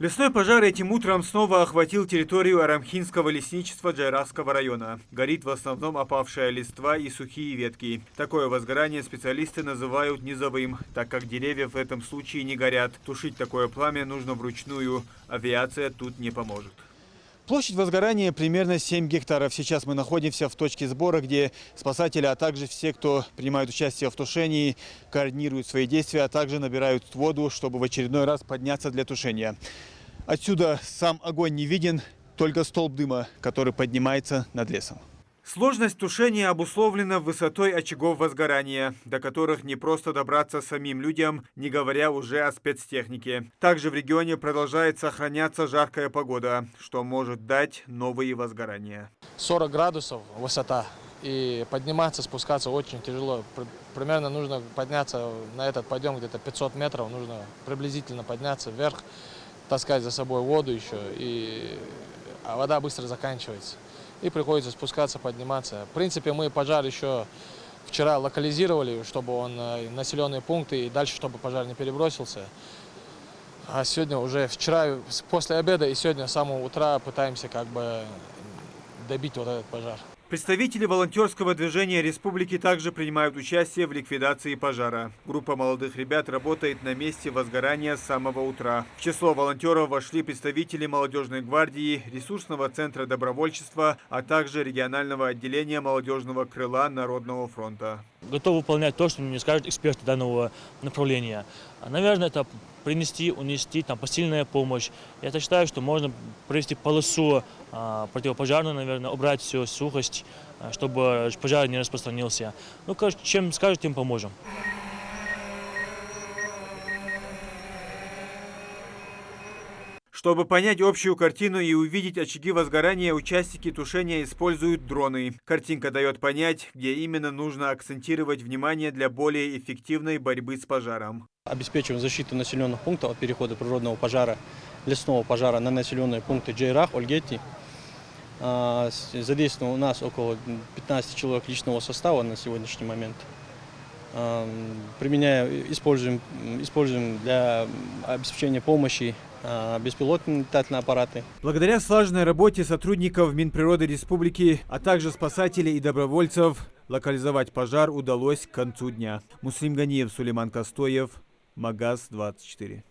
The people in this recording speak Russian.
Лесной пожар этим утром снова охватил территорию Арамхинского лесничества Джайрахского района. Горит в основном опавшая листва и сухие ветки. Такое возгорание специалисты называют низовым, так как деревья в этом случае не горят. Тушить такое пламя нужно вручную. Авиация тут не поможет. Площадь возгорания примерно 7 гектаров. Сейчас мы находимся в точке сбора, где спасатели, а также все, кто принимает участие в тушении, координируют свои действия, а также набирают воду, чтобы в очередной раз подняться для тушения. Отсюда сам огонь не виден, только столб дыма, который поднимается над лесом. Сложность тушения обусловлена высотой очагов возгорания, до которых не просто добраться самим людям, не говоря уже о спецтехнике. Также в регионе продолжает сохраняться жаркая погода, что может дать новые возгорания. 40 градусов высота, и подниматься, спускаться очень тяжело. Примерно нужно подняться на этот подъем где-то 500 метров, нужно приблизительно подняться вверх, таскать за собой воду еще, а вода быстро заканчивается. И приходится спускаться, подниматься. В принципе, мы пожар еще вчера локализировали, чтобы он населенные пункты и дальше, чтобы пожар не перебросился. А сегодня уже вчера, после обеда и сегодня с самого утра пытаемся как бы добить вот этот пожар. Представители волонтерского движения республики также принимают участие в ликвидации пожара. Группа молодых ребят работает на месте возгорания с самого утра. В число волонтеров вошли представители молодежной гвардии, ресурсного центра добровольчества, а также регионального отделения молодежного крыла Народного фронта. Готов выполнять то, что мне скажут эксперты данного направления. Наверное, это принести, унести, посильная помощь. Я считаю, что можно провести полосу противопожарную, наверное, убрать всю сухость, чтобы пожар не распространился. Ну, чем скажут, тем поможем. Чтобы понять общую картину и увидеть очаги возгорания, участники тушения используют дроны. Картинка дает понять, где именно нужно акцентировать внимание для более эффективной борьбы с пожаром. Обеспечиваем защиту населенных пунктов от перехода природного пожара, лесного пожара на населенные пункты Джайрах, Ольгетти. Задействовано у нас около 15 человек личного состава на сегодняшний момент. Используем для обеспечения помощи беспилотные летательные аппараты. Благодаря слаженной работе сотрудников Минприроды Республики, а также спасателей и добровольцев, локализовать пожар удалось к концу дня. Муслим Ганиев, Сулейман Костоев, Магаз 24.